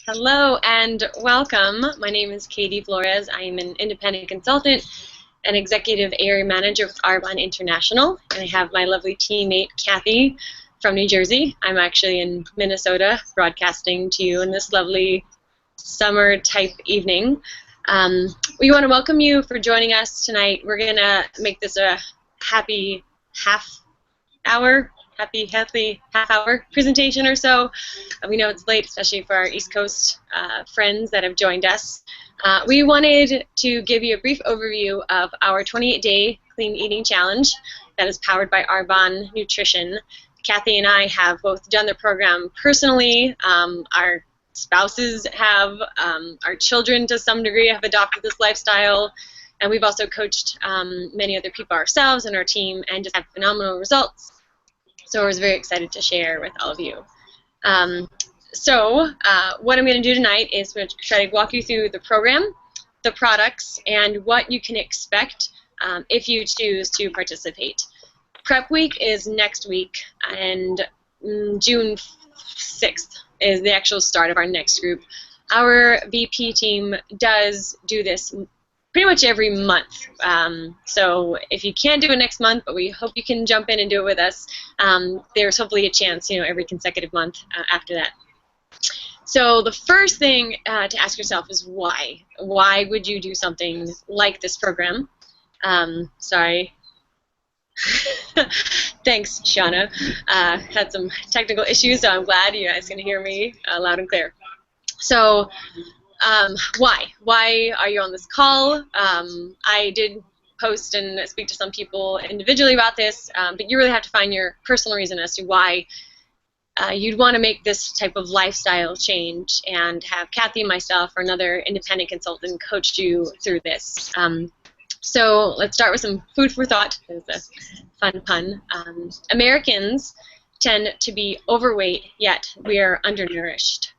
Hello and welcome. My name is Katie Flores. I am an independent consultant and executive area manager with Arbonne International, and I have my lovely teammate Kathy from New Jersey. I'm actually in Minnesota broadcasting to you in this lovely summer type evening. We want to welcome you for joining us tonight. We're going to make this a happy half hour presentation or so. We know it's late, especially for our East Coast friends that have joined us. We wanted to give you a brief overview of our 28-day clean eating challenge that is powered by Arbonne Nutrition. Kathy and I have both done the program personally. Our spouses have, our children to some degree have adopted this lifestyle, and we've also coached many other people ourselves and our team and just had phenomenal results. So I was very excited to share with all of you. What I'm going to do tonight is we're going to try to walk you through the program, the products, and what you can expect if you choose to participate. Prep week is next week, and June 6th is the actual start of our next group. Our VP team does do this pretty much every month. So if you can't do it next month, but we hope you can jump in and do it with us, there's hopefully a chance, every consecutive month after that. So the first thing to ask yourself is why? Why would you do something like this program? Sorry. Thanks, Shauna. Had some technical issues, so I'm glad you guys can hear me loud and clear. So why? Why are you on this call? I did post and speak to some people individually about this, but you really have to find your personal reason as to why you'd want to make this type of lifestyle change and have Kathy and myself or another independent consultant coach you through this. So let's start with some food for thought. It's a fun pun. Americans tend to be overweight, yet we are undernourished.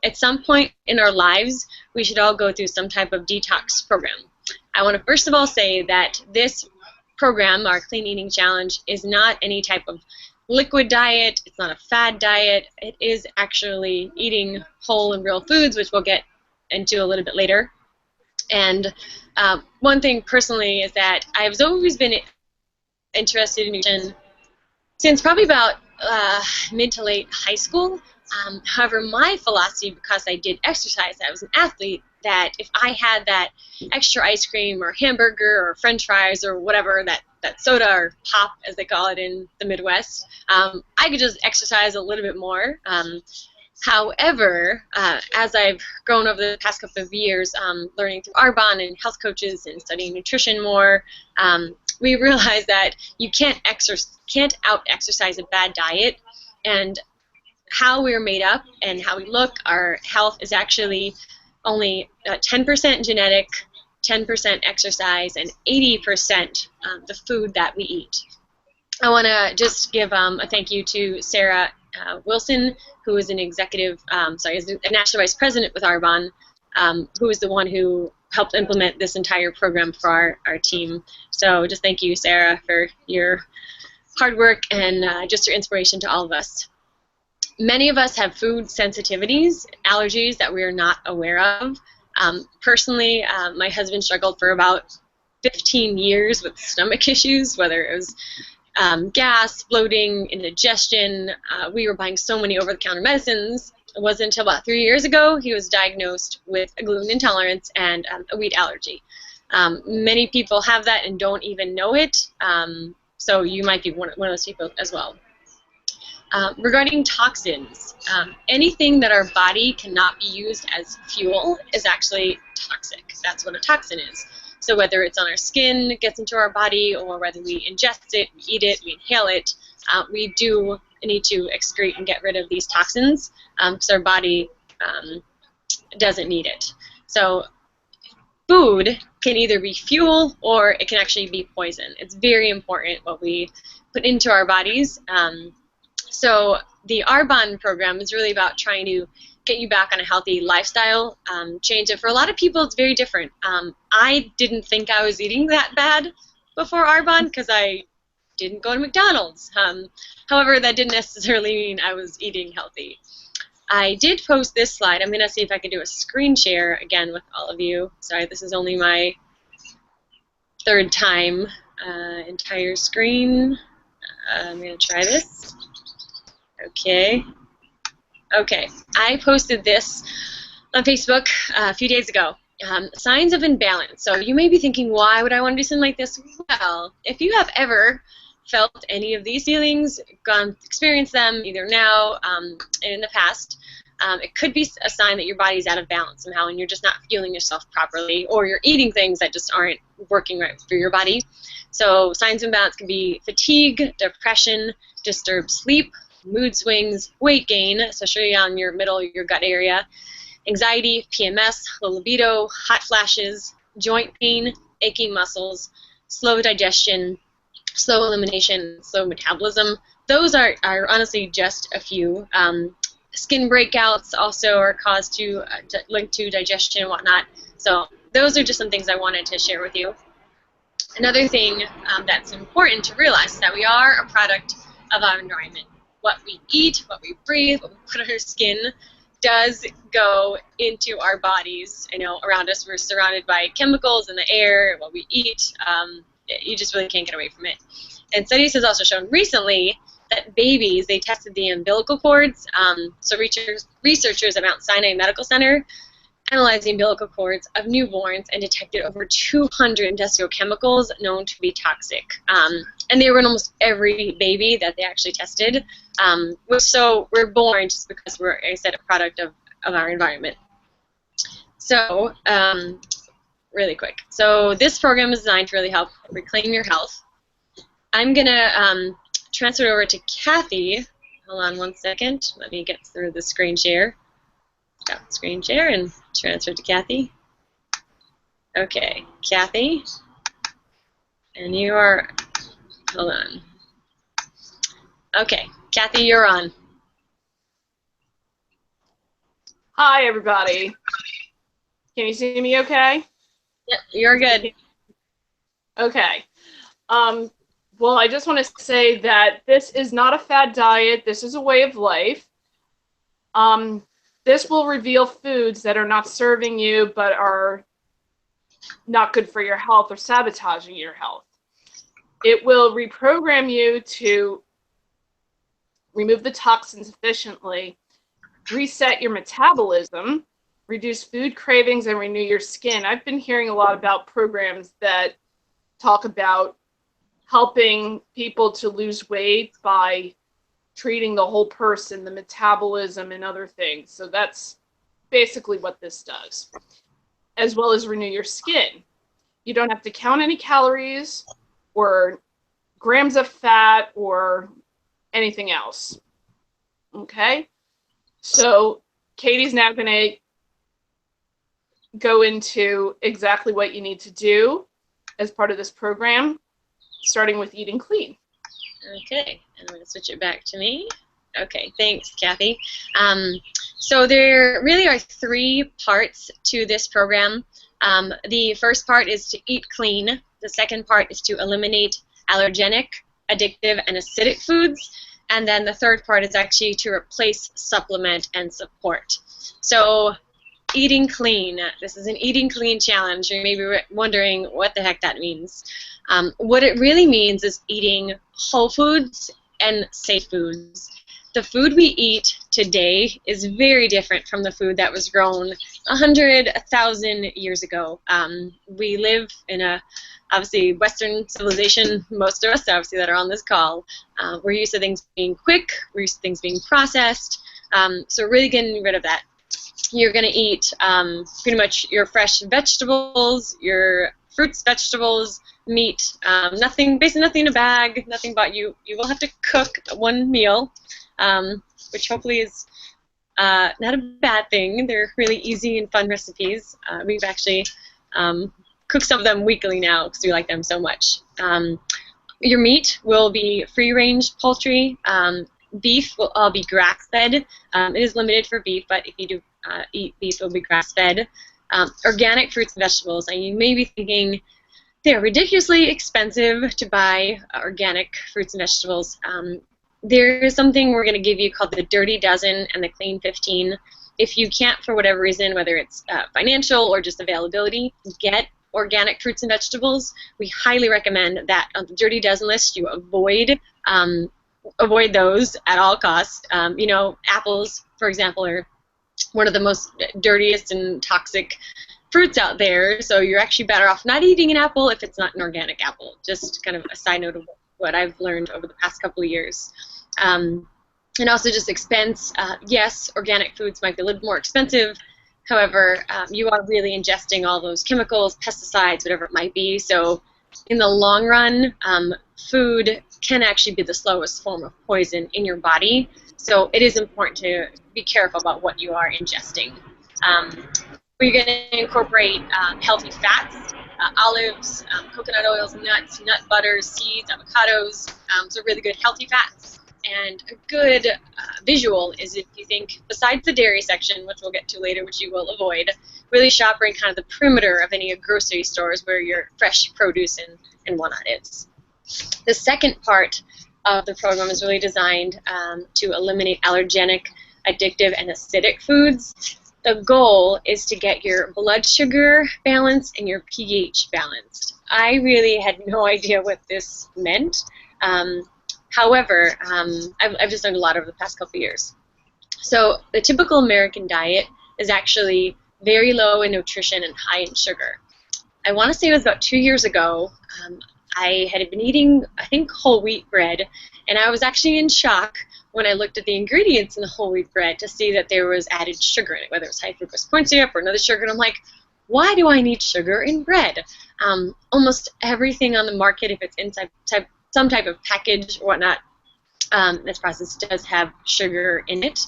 At some point in our lives, we should all go through some type of detox program. I want to first of all say that this program, our Clean Eating Challenge, is not any type of liquid diet. It's not a fad diet. It is actually eating whole and real foods, which we'll get into a little bit later. And one thing personally is that I've always been interested in nutrition since probably about mid to late high school. However, my philosophy, because I did exercise, I was an athlete, that if I had that extra ice cream or hamburger or french fries or whatever, that soda or pop as they call it in the Midwest, I could just exercise a little bit more. However, as I've grown over the past couple of years, learning through Arbonne and health coaches and studying nutrition more, we realized that you can't out-exercise a bad diet, and how we're made up and how we look, our health is actually only 10% genetic, 10% exercise, and 80% the food that we eat. I want to just give a thank you to Sarah Wilson, who is an executive, is a national vice president with Arbonne, who is the one who helped implement this entire program for our team. So just thank you, Sarah, for your hard work and just your inspiration to all of us. Many of us have food sensitivities, allergies that we are not aware of. Personally, my husband struggled for about 15 years with stomach issues, whether it was gas, bloating, indigestion. We were buying so many over-the-counter medicines. It wasn't until about 3 years ago he was diagnosed with a gluten intolerance and a wheat allergy. Many people have that and don't even know it, so you might be one of those people as well. Regarding toxins, anything that our body cannot be used as fuel is actually toxic. That's what a toxin is. So whether it's on our skin, it gets into our body, or whether we ingest it, we eat it, we inhale it, we do need to excrete and get rid of these toxins because our body doesn't need it. So food can either be fuel or it can actually be poison. It's very important what we put into our bodies. So the Arbonne program is really about trying to get you back on a healthy lifestyle, change it. For a lot of people, it's very different. I didn't think I was eating that bad before Arbonne because I didn't go to McDonald's. However, that didn't necessarily mean I was eating healthy. I did post this slide. I'm going to see if I can do a screen share again with all of you. Sorry, this is only my third time. Entire screen. I'm going to try this. Okay. Okay. I posted this on Facebook a few days ago. Signs of imbalance. So you may be thinking, why would I want to do something like this? Well, if you have ever felt any of these feelings, experienced them either now and in the past, it could be a sign that your body's out of balance somehow and you're just not fueling yourself properly, or you're eating things that just aren't working right for your body. So signs of imbalance can be fatigue, depression, disturbed sleep, mood swings, weight gain, especially on your middle, your gut area, anxiety, PMS, low libido, hot flashes, joint pain, aching muscles, slow digestion, slow elimination, slow metabolism. Those are honestly just a few. Skin breakouts also are caused to linked to digestion and whatnot. So those are just some things I wanted to share with you. Another thing that's important to realize is that we are a product of our environment. What we eat, what we breathe, what we put on our skin does go into our bodies. You know, around us we're surrounded by chemicals in the air, what we eat. You just really can't get away from it. And studies has also shown recently that babies, they tested the umbilical cords. So researchers at Mount Sinai Medical Center analyzed the umbilical cords of newborns and detected over 200 industrial chemicals known to be toxic. And they were in almost every baby that they actually tested. So we're born just because we're, like I said, a product of our environment. So really quick. So this program is designed to really help reclaim your health. I'm going to transfer it over to Kathy. Hold on one second. Let me get through the screen share. Stop screen share and transfer to Kathy. Okay, Kathy. And you are, hold on. Okay, Kathy, you're on. Hi, everybody. Can you see me okay? Yep, you're good. Okay. Well, I just want to say that this is not a fad diet. This is a way of life. This will reveal foods that are not serving you but are not good for your health or sabotaging your health. It will reprogram you to remove the toxins efficiently, reset your metabolism, reduce food cravings, and renew your skin. I've been hearing a lot about programs that talk about helping people to lose weight by treating the whole person, the metabolism, and other things. So that's basically what this does, as well as renew your skin. You don't have to count any calories or grams of fat or anything else. Okay? So Katie's now going to go into exactly what you need to do as part of this program, starting with eating clean. Okay, and I'm going to switch it back to me. Okay, thanks, Kathy. So there really are 3 parts to this program. The first part is to eat clean. The second part is to eliminate allergenic, addictive, and acidic foods. And then the third part is actually to replace, supplement, and support. So eating clean. This is an eating clean challenge. You may be wondering what the heck that means. What it really means is eating whole foods and safe foods. The food we eat today is very different from the food that was grown 100, 1,000 years ago. We live in a, obviously, Western civilization, most of us, obviously, that are on this call. We're used to things being quick. We're used to things being processed. So really getting rid of that. You're going to eat pretty much your fresh vegetables, your fruits, vegetables, meat, basically nothing in a bag, nothing but you will have to cook one meal, which hopefully is not a bad thing. They're really easy and fun recipes. We've actually cooked some of them weekly now because we like them so much. Your meat will be free-range poultry. Beef will all be grass-fed. It is limited for beef, but if you do eat beef, it will be grass-fed. Organic fruits and vegetables. And you may be thinking they're ridiculously expensive to buy organic fruits and vegetables. there is something we're going to give you called the Dirty Dozen and the Clean 15. If you can't, for whatever reason, whether it's financial or just availability, get organic fruits and vegetables, we highly recommend that on the Dirty Dozen list you avoid those at all costs. You know, apples, for example, are one of the most dirtiest and toxic fruits out there, so you're actually better off not eating an apple if it's not an organic apple. Just kind of a side note of what I've learned over the past couple of years. And also just expense. Yes, organic foods might be a little more expensive. However, you are really ingesting all those chemicals, pesticides, whatever it might be. So in the long run, food can actually be the slowest form of poison in your body. So it is important to be careful about what you are ingesting. We're going to incorporate healthy fats, olives, coconut oils, nuts, nut butters, seeds, avocados. So really good healthy fats. And a good visual is if you think, besides the dairy section, which we'll get to later, which you will avoid, really shop in kind of the perimeter of any grocery stores where your fresh produce and whatnot is. The second part of the program is really designed to eliminate allergenic, addictive, and acidic foods. The goal is to get your blood sugar balanced and your pH balanced. I really had no idea what this meant. However, I've just learned a lot over the past couple of years. So the typical American diet is actually very low in nutrition and high in sugar. I want to say it was about 2 years ago. I had been eating, I think, whole wheat bread, and I was actually in shock when I looked at the ingredients in the whole wheat bread to see that there was added sugar in it, whether it was high fructose corn syrup or another sugar, and I'm like, why do I need sugar in bread? Almost everything on the market, if it's inside some type of package or whatnot, this process does have sugar in it.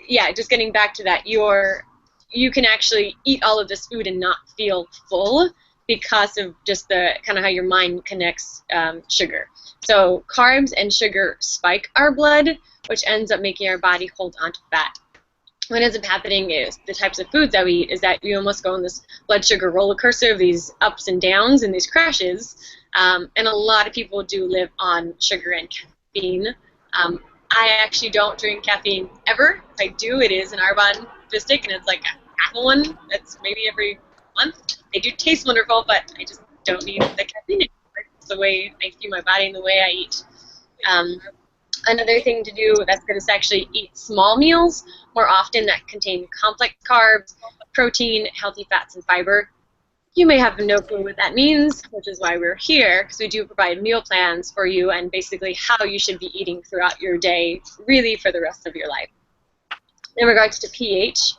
Yeah, just getting back to that, you can actually eat all of this food and not feel full because of just the kind of how your mind connects sugar. So carbs and sugar spike our blood, which ends up making our body hold on to fat. What ends up happening is the types of foods that we eat is that you almost go on this blood sugar roller coaster of these ups and downs and these crashes. And a lot of people do live on sugar and caffeine. I actually don't drink caffeine ever. If I do, it is an Arbonne Essentials, and it's like a apple one. That's maybe every month. They do taste wonderful, but I just don't need the caffeine anymore. It's the way I fuel my body and the way I eat. Another thing to do that's good is actually eat small meals more often that contain complex carbs, protein, healthy fats, and fiber. You may have no clue what that means, which is why we're here, because we do provide meal plans for you and basically how you should be eating throughout your day, really for the rest of your life. In regards to pH,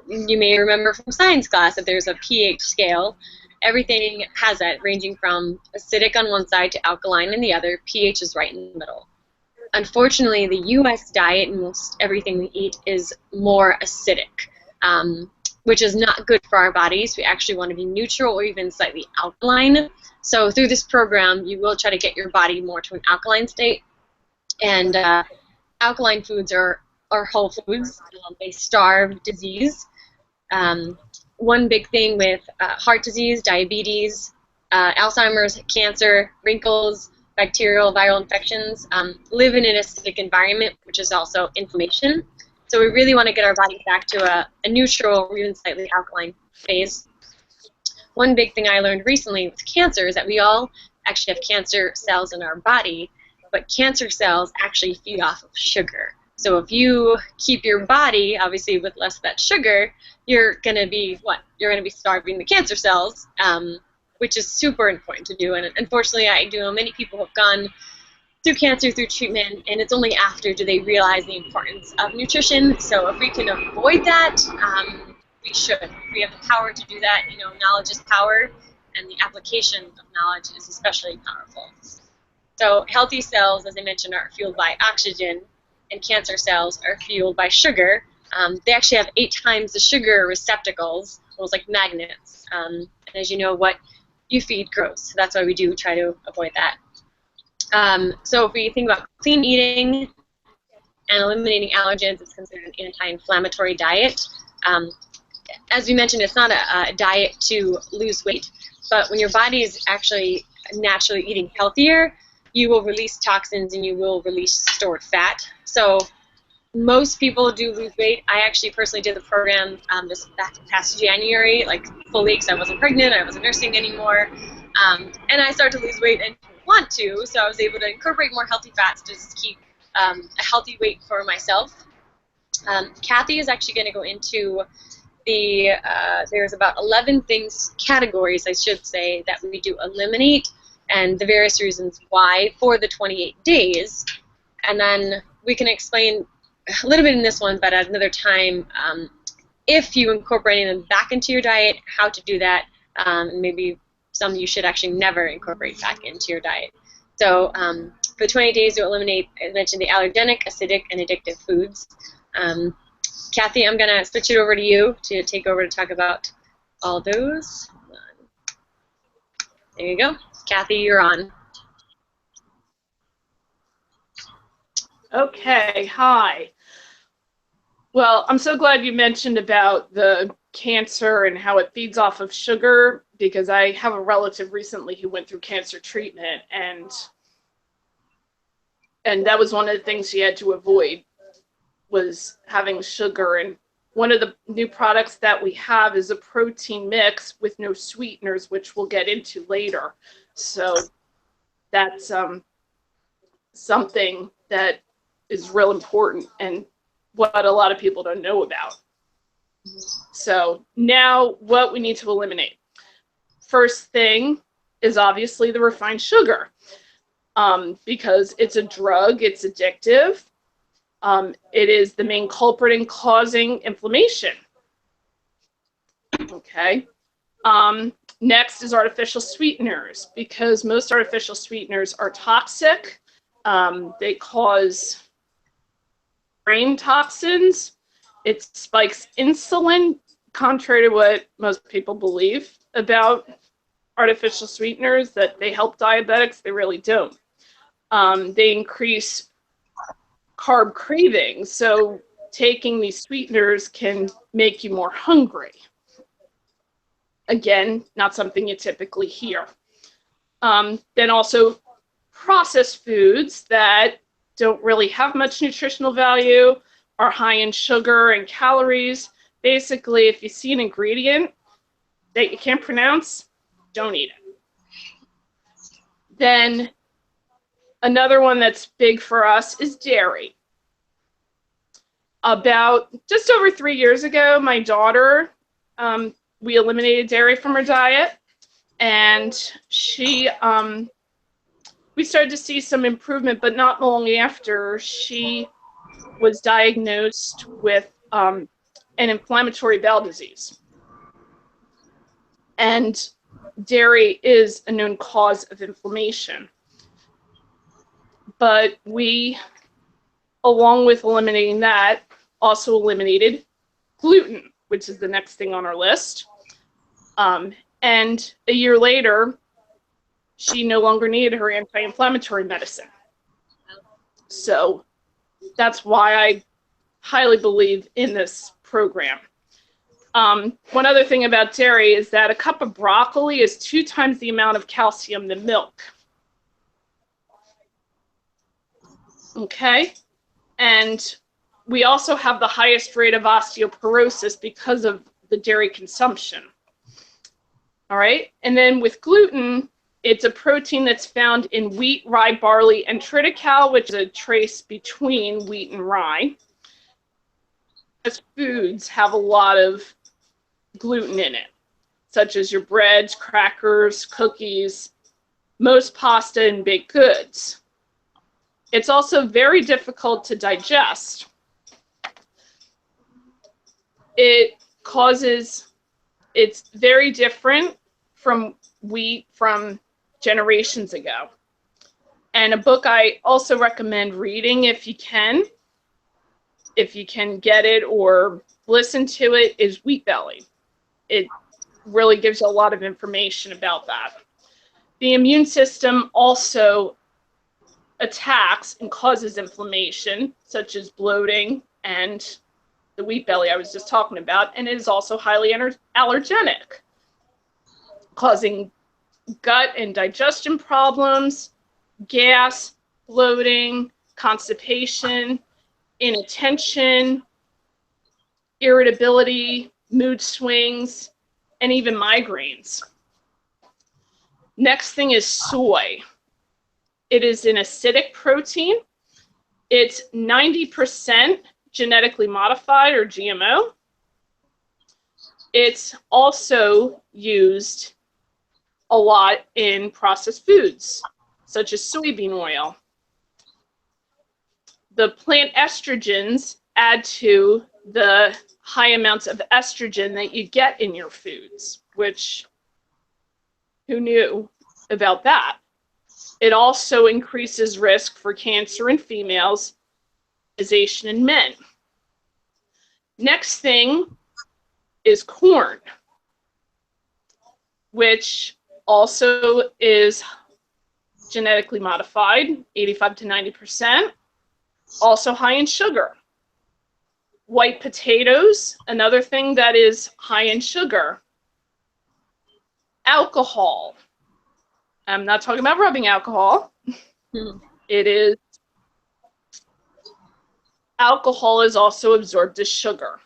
you may remember from science class that there's a pH scale. Everything has that, ranging from acidic on one side to alkaline in the other. pH is right in the middle. Unfortunately, the U.S. diet and most everything we eat is more acidic, which is not good for our bodies. We actually want to be neutral or even slightly alkaline. So through this program, you will try to get your body more to an alkaline state. And alkaline foods are whole foods. They starve disease. One big thing with heart disease, diabetes, Alzheimer's, cancer, wrinkles, bacterial, viral infections, live in an acidic environment, which is also inflammation. So we really want to get our body back to a neutral or even slightly alkaline phase. One big thing I learned recently with cancer is that we all actually have cancer cells in our body, but cancer cells actually feed off of sugar. So if you keep your body, obviously, with less of that sugar, you're going to be, what? You're going to be starving the cancer cells, which is super important to do. And unfortunately, I do know many people have gone through cancer, through treatment, and it's only after do they realize the importance of nutrition. So if we can avoid that, we should. If we have the power to do that, you know, knowledge is power, and the application of knowledge is especially powerful. So healthy cells, as I mentioned, are fueled by oxygen, and cancer cells are fueled by sugar. They actually have 8 times the sugar receptacles, almost like magnets. And as you know, what you feed grows. So that's why we do try to avoid that. So if we think about clean eating and eliminating allergens, it's considered an anti-inflammatory diet. As we mentioned, it's not a diet to lose weight, but when your body is actually naturally eating healthier, you will release toxins and you will release stored fat. So most people do lose weight. I actually personally did the program this past January, like fully, because I wasn't pregnant, I wasn't nursing anymore, and I started to lose weight and want to, so I was able to incorporate more healthy fats to just keep a healthy weight for myself. Kathy is actually going to go into there's about 11 categories, I should say, that we do eliminate, and the various reasons why for the 28 days. And then we can explain a little bit in this one, but at another time, if you incorporate them back into your diet, how to do that, and maybe some you should actually never incorporate back into your diet. So for 28 days to eliminate, I mentioned the allergenic, acidic, and addictive foods. Kathy, I'm going to switch it over to you to take over to talk about all those. There you go. Kathy, you're on. Okay, hi. Well, I'm so glad you mentioned about the cancer and how it feeds off of sugar, because I have a relative recently who went through cancer treatment, and that was one of the things she had to avoid, was having sugar. And one of the new products that we have is a protein mix with no sweeteners, which we'll get into later. So that's something that is real important and what a lot of people don't know about. So now what we need to eliminate. First thing is obviously the refined sugar, because it's a drug, it's addictive. It is the main culprit in causing inflammation. Okay. Next is artificial sweeteners, because most artificial sweeteners are toxic. They cause brain toxins. It spikes insulin, contrary to what most people believe about artificial sweeteners, that they help diabetics. They really don't. They increase carb cravings, so taking these sweeteners can make you more hungry. Again, not something you typically hear. Then also processed foods that don't really have much nutritional value, are high in sugar and calories. Basically, if you see an ingredient that you can't pronounce, don't eat it. Then another one that's big for us is dairy. About just over 3 years ago, my daughter, we eliminated dairy from her diet, and we started to see some improvement, but not long after, she was diagnosed with an inflammatory bowel disease. And dairy is a known cause of inflammation. But we, along with eliminating that, also eliminated gluten, which is the next thing on our list. And a year later, she no longer needed her anti-inflammatory medicine. So that's why I highly believe in this program. One other thing about dairy is that a cup of broccoli is 2 times the amount of calcium than milk. Okay, and we also have the highest rate of osteoporosis because of the dairy consumption. All right, and then with gluten, it's a protein that's found in wheat, rye, barley, and triticale, which is a trace between wheat and rye. As foods have a lot of gluten in it, such as your breads, crackers, cookies, most pasta and baked goods. It's also very difficult to digest. It's very different from wheat from generations ago. And a book I also recommend reading if you can get it or listen to it, is Wheat Belly. It really gives you a lot of information about that. The immune system also attacks and causes inflammation, such as bloating and the wheat belly I was just talking about, and it is also highly allergenic, causing gut and digestion problems, gas, bloating, constipation, inattention, irritability, mood swings, and even migraines. Next thing is soy. It is an acidic protein. It's 90% genetically modified or GMO. It's also used a lot in processed foods, such as soybean oil. The plant estrogens add to the high amounts of estrogen that you get in your foods, which, who knew about that? It also increases risk for cancer in females, in men. Next thing is corn, which also is genetically modified, 85 to 90%, also high in sugar. White potatoes, another thing that is high in sugar. Alcohol. I'm not talking about rubbing alcohol. It is, alcohol is also absorbed as sugar.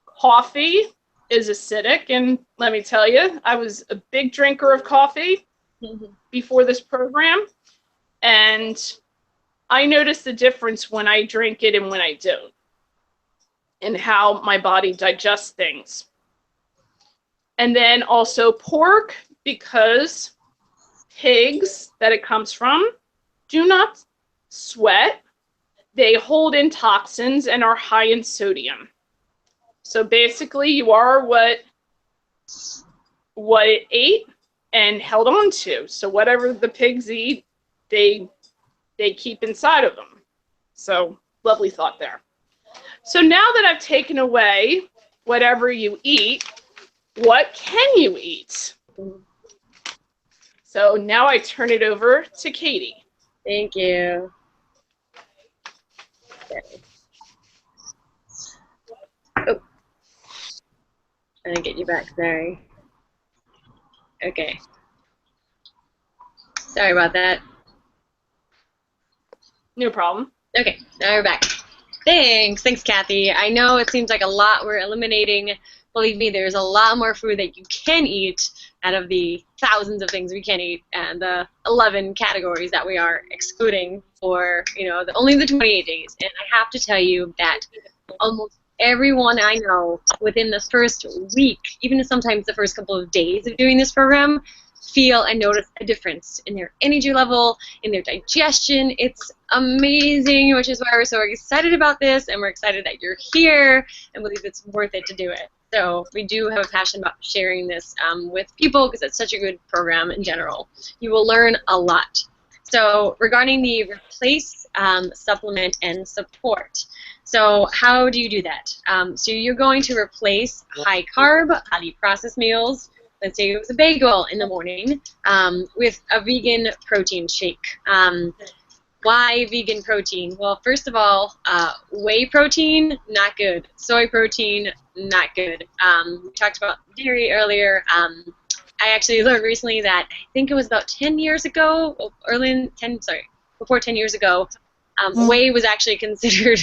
Coffee is acidic, and let me tell you, I was a big drinker of coffee before this program, and I noticed the difference when I drink it and when I don't, and how my body digests things. And then also pork, because pigs that it comes from do not sweat. They hold in toxins and are high in sodium. So basically, you are what it ate and held on to. So whatever the pigs eat, they keep inside of them. So lovely thought there. So now that I've taken away whatever you eat, what can you eat? So now I turn it over to Katie. Thank you. Okay. Oh. Trying to get you back, sorry. Okay. Sorry about that. No problem. Okay, now we're back. Thanks, Kathy. I know it seems like a lot we're eliminating. Believe me, there's a lot more food that you can eat out of the thousands of things we can eat and the 11 categories that we are excluding for, only the 28 days. And I have to tell you that almost everyone I know within the first week, even sometimes the first couple of days of doing this program, feel and notice a difference in their energy level, in their digestion. It's amazing, which is why we're so excited about this, and we're excited that you're here and believe it's worth it to do it. So we do have a passion about sharing this with people because it's such a good program in general. You will learn a lot. So regarding the replace, supplement, and support. So how do you do that? So you're going to replace high carb, highly processed meals. Let's say it was a bagel in the morning with a vegan protein shake. Why vegan protein? Well, first of all, whey protein, not good. Soy protein, not good. We talked about dairy earlier. I actually learned recently that I think it was about 10 years ago, before 10 years ago, whey was actually considered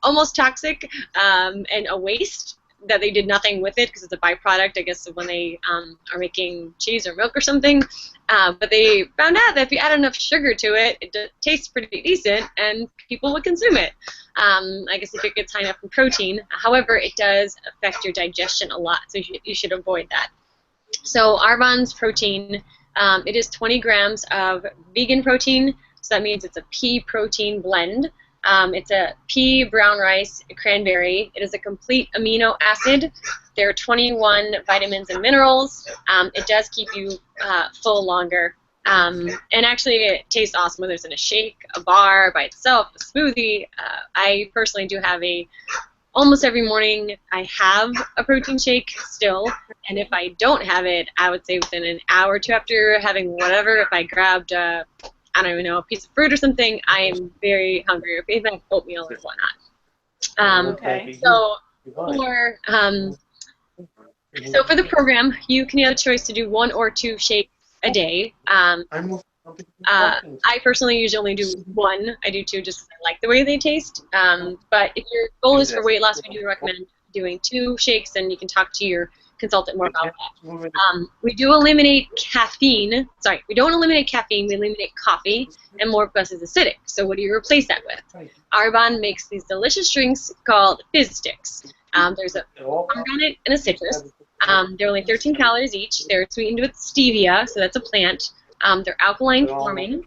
almost toxic and a waste, that they did nothing with it because it's a byproduct, I guess, of when they are making cheese or milk or something. But they found out that if you add enough sugar to it, it tastes pretty decent and people would consume it. I guess if it gets high enough in protein. However, it does affect your digestion a lot, so you should avoid that. So Arbonne's protein, it is 20 grams of vegan protein, so that means it's a pea protein blend. It's a pea, brown rice, cranberry. It is a complete amino acid. There are 21 vitamins and minerals. It does keep you full longer. And actually, it tastes awesome whether it's in a shake, a bar, by itself, a smoothie. I personally do have almost every morning I have a protein shake still. And if I don't have it, I would say within an hour or two after having whatever, if I grabbed I don't even know, a piece of fruit or something, I am very hungry, or even oatmeal or whatnot. Okay. So for the program, you can have a choice to do 1 or 2 shakes a day. I personally usually only do one. I do two just because I like the way they taste. But if your goal is for weight loss, we do recommend doing 2 shakes, and you can talk to your consultant more about that. We do eliminate caffeine. Sorry, we don't eliminate caffeine. We eliminate coffee, and more because it's acidic. So what do you replace that with? Arbonne makes these delicious drinks called fizz sticks. There's a pomegranate and a citrus. They're only 13 calories each. They're sweetened with stevia, so that's a plant. They're alkaline forming,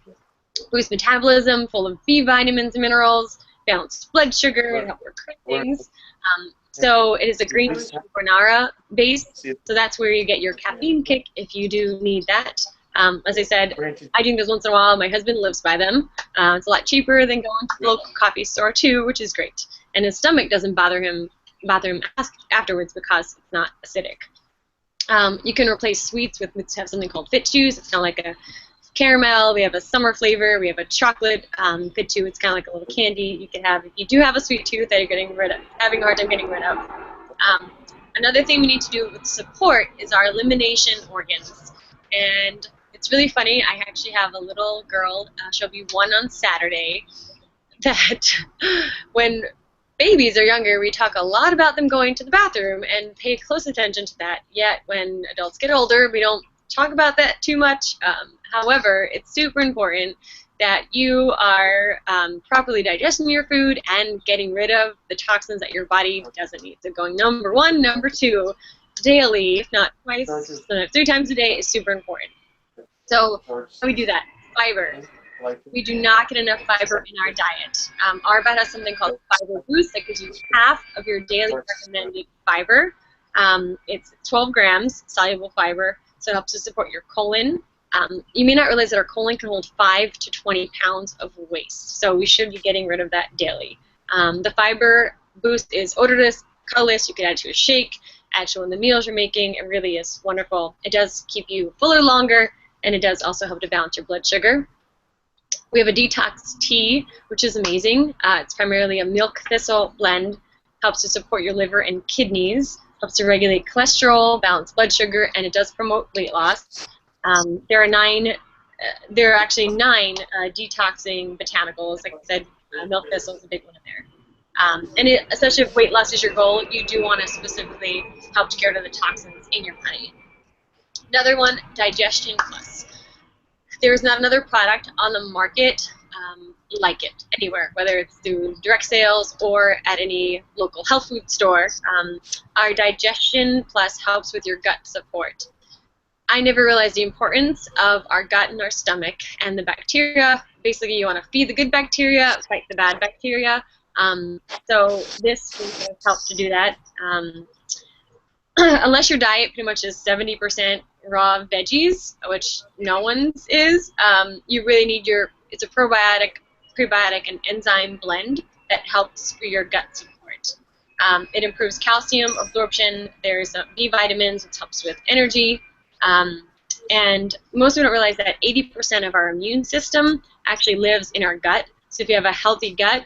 boost metabolism, full of B vitamins and minerals, balance blood sugar, and help with cravings. So it is a green guarana base, so that's where you get your caffeine kick if you do need that. As I said, I drink those once in a while. My husband lives by them. It's a lot cheaper than going to the local coffee store too, which is great. And his stomach doesn't bother him afterwards because it's not acidic. You can replace sweets with have something called Fit Chews. It's kind of like a caramel. We have a summer flavor. We have a chocolate Fit Chew. It's kind of like a little candy you can have if you do have a sweet tooth that you're having a hard time getting rid of. Another thing we need to do with support is our elimination organs. And it's really funny. I actually have a little girl. She'll be 1 on Saturday. That when babies are younger, we talk a lot about them going to the bathroom and pay close attention to that. Yet when adults get older, we don't talk about that too much. However, it's super important that you are properly digesting your food and getting rid of the toxins that your body doesn't need. So going number 1, number 2, daily, if not twice, sometimes 3 times a day is super important. So how do we do that? Fiber. We do not get enough fiber in our diet. Arbonne has something called Fiber Boost that gives you half of your daily recommended fiber. It's 12 grams soluble fiber, so it helps to support your colon. You may not realize that our colon can hold 5 to 20 pounds of waste, so we should be getting rid of that daily. The Fiber Boost is odorless, colorless. You can add to a shake, add to one of the meals you're making. It really is wonderful. It does keep you fuller longer, and it does also help to balance your blood sugar. We have a detox tea, which is amazing. It's primarily a milk thistle blend, helps to support your liver and kidneys, helps to regulate cholesterol, balance blood sugar, and it does promote weight loss. There are actually 9 detoxing botanicals. Like I said, milk thistle is a big one in there. And especially if weight loss is your goal, you do want to specifically help to get rid of the toxins in your body. Another one, Digestion Plus. There's not another product on the market like it anywhere, whether it's through direct sales or at any local health food store. Our Digestion Plus helps with your gut support. I never realized the importance of our gut and our stomach and the bacteria. Basically, you want to feed the good bacteria, fight the bad bacteria. So this helps to do that. Unless your diet pretty much is 70% raw veggies, which no one's is, you really need it's a probiotic, prebiotic, and enzyme blend that helps for your gut support. It improves calcium absorption. There's B vitamins, which helps with energy. And most people don't realize that 80% of our immune system actually lives in our gut. So if you have a healthy gut,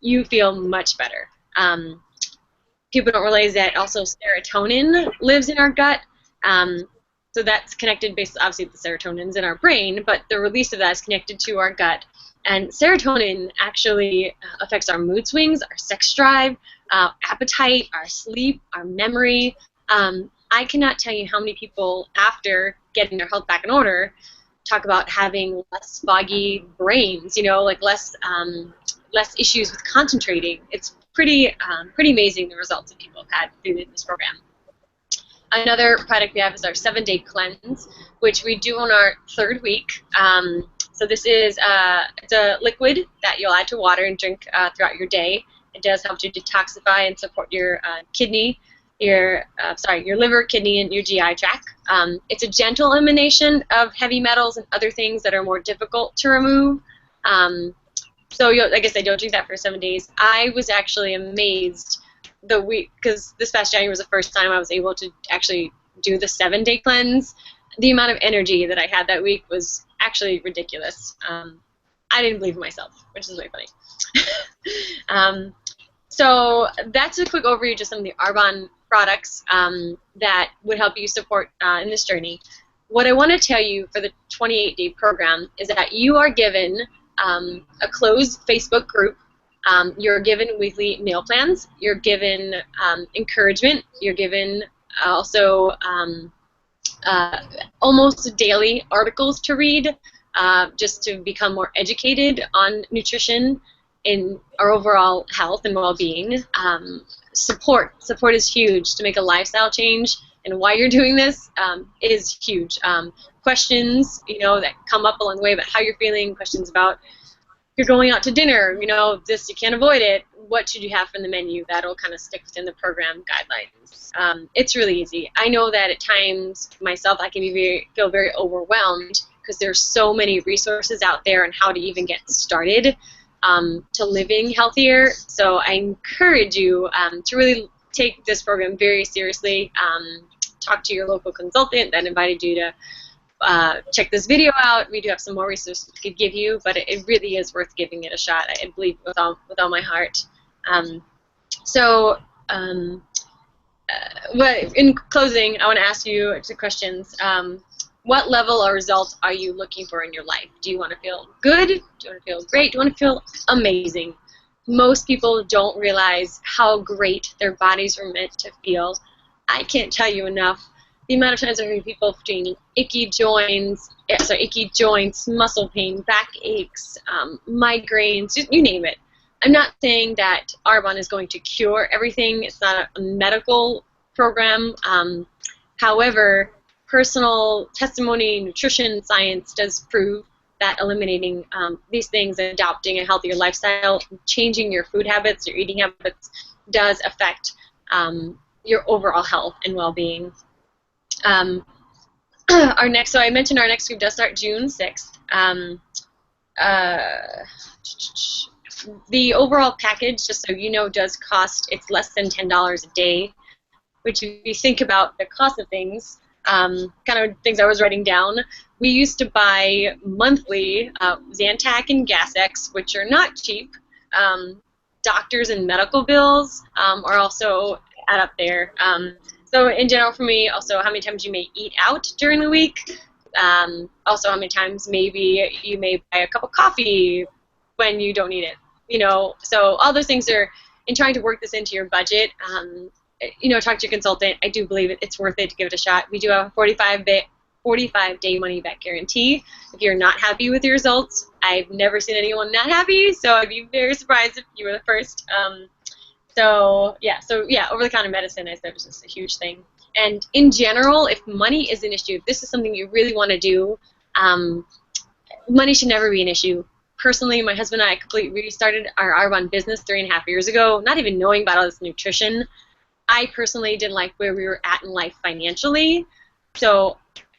you feel much better. People don't realize that also serotonin lives in our gut. So that's connected, obviously the serotonin's in our brain, but the release of that is connected to our gut. And serotonin actually affects our mood swings, our sex drive, appetite, our sleep, our memory. I cannot tell you how many people, after getting their health back in order, talk about having less foggy brains, like less issues with concentrating. It's pretty amazing the results that people have had through this program. Another product we have is our 7-day cleanse, which we do on our 3rd week. So this is it's a liquid that you'll add to water and drink throughout your day. It does help to detoxify and support your your liver, kidney, and your GI tract. It's a gentle elimination of heavy metals and other things that are more difficult to remove. So like I said, you'll drink that for 7 days. I was actually amazed because this past January was the first time I was able to actually do the 7-day cleanse. The amount of energy that I had that week was actually ridiculous. I didn't believe in myself, which is really funny. So that's a quick overview of just some of the Arbonne products that would help you support in this journey. what I want to tell you for the 28-day program is that you are given a closed Facebook group. You're given weekly meal plans. You're given encouragement. You're given also almost daily articles to read just to become more educated on nutrition in our overall health and well-being. Support is huge to make a lifestyle change, and why you're doing this is huge. Questions, that come up along the way about how you're feeling, questions about you're going out to dinner, this, you can't avoid it. What should you have from the menu? That'll kind of stick within the program guidelines. It's really easy. I know that at times myself I can feel very overwhelmed because there's so many resources out there on how to even get started to living healthier. So I encourage you to really take this program very seriously. Talk to your local consultant that invited you to check this video out. We do have some more resources we could give you, but it really is worth giving it a shot. I believe with all my heart. But in closing, I want to ask you two questions. What level of results are you looking for in your life? Do you want to feel good? Do you want to feel great? Do you want to feel amazing? Most people don't realize how great their bodies are meant to feel. I can't tell you enough the amount of times I've heard people feeling achy joints, muscle pain, back aches, migraines, you name it. I'm not saying that Arbonne is going to cure everything. It's not a medical program. However, personal testimony, nutrition science does prove that eliminating these things, adopting a healthier lifestyle, changing your food habits, your eating habits, does affect your overall health and well-being. So I mentioned our next group does start June 6th. The overall package, just so you know, does cost, it's less than $10 a day, which if you think about the cost of things, kind of things I was writing down, we used to buy monthly Zantac and Gas-X, which are not cheap. Doctors and medical bills are also add up there. So in general for me, also how many times you may eat out during the week, also how many times maybe you may buy a cup of coffee when you don't need it. So all those things are, in trying to work this into your budget, talk to your consultant. I do believe it's worth it to give it a shot. We do have a 45-day money-back guarantee. If you're not happy with your results, I've never seen anyone not happy, so I'd be very surprised if you were the first. So over-the-counter medicine, I said, was just a huge thing. And in general, if money is an issue, if this is something you really want to do, money should never be an issue. Personally, my husband and I completely restarted our Arbonne business 3.5 years ago, not even knowing about all this nutrition. I personally didn't like where we were at in life financially,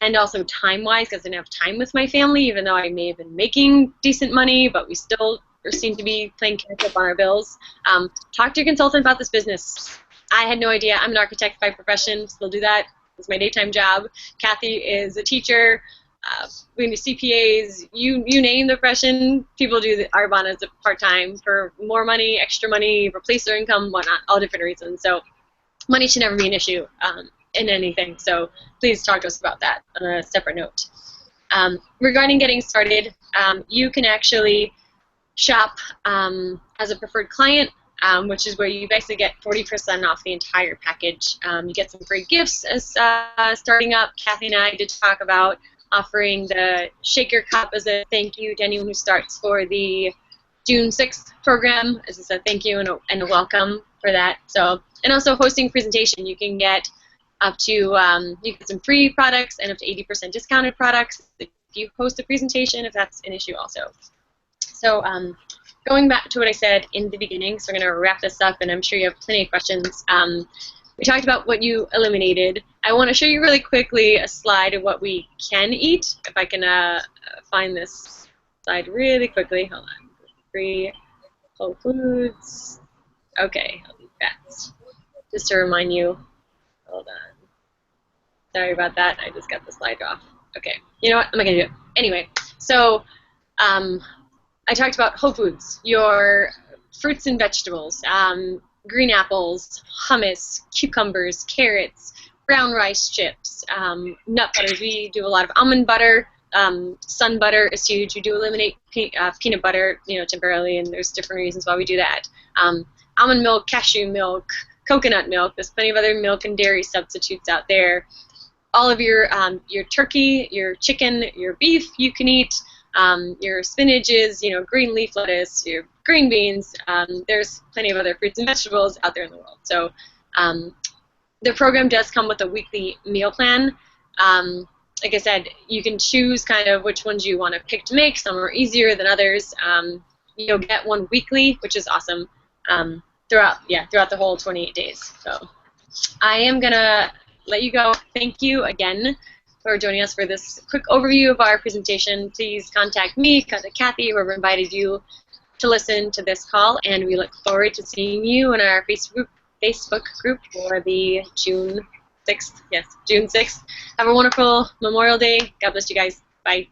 and also time-wise, because I didn't have time with my family, even though I may have been making decent money, but we still seem to be playing catch-up on our bills. Talk to your consultant about this business. I had no idea. I'm an architect by profession, still do that. It's my daytime job. Kathy is a teacher. We do CPAs, you name the profession, people do the Arbonne as a part-time for more money, extra money, replace their income, whatnot, all different reasons. So money should never be an issue in anything. So please talk to us about that on a separate note. Regarding getting started, you can actually shop as a preferred client, which is where you basically get 40% off the entire package. You get some free gifts as starting up. Kathy and I did talk about offering the shaker cup as a thank you to anyone who starts for the June 6th program, as a thank you and a welcome for that. So, and also hosting presentation, you can get up to you get some free products and up to 80% discounted products if you host a presentation, if that's an issue also. So going back to what I said in the beginning, so we're going to wrap this up, and I'm sure you have plenty of questions. We talked about what you eliminated. I want to show you really quickly a slide of what we can eat. If I can find this slide really quickly. Hold on. Free whole foods. Okay, healthy fats. Just to remind you. Hold on. Sorry about that. I just got the slide off. Okay. You know what? I'm not going to do it. Anyway, so I talked about whole foods, your fruits and vegetables, green apples, hummus, cucumbers, carrots, brown rice chips, nut butters. We do a lot of almond butter. Sun butter is huge. We do eliminate peanut butter, temporarily, and there's different reasons why we do that. Almond milk, cashew milk, coconut milk. There's plenty of other milk and dairy substitutes out there. All of your turkey, your chicken, your beef you can eat. Your spinaches, green leaf lettuce, your green beans. There's plenty of other fruits and vegetables out there in the world. So the program does come with a weekly meal plan. Like I said, you can choose kind of which ones you want to pick to make. Some are easier than others. You'll get one weekly, which is awesome, throughout the whole 28 days. So I am going to let you go. Thank you again for joining us for this quick overview of our presentation. Please contact me, contact Kathy, whoever invited you to listen to this call, and we look forward to seeing you in our Facebook group for the June 6th. Yes, June 6th. Have a wonderful Memorial Day. God bless you guys. Bye.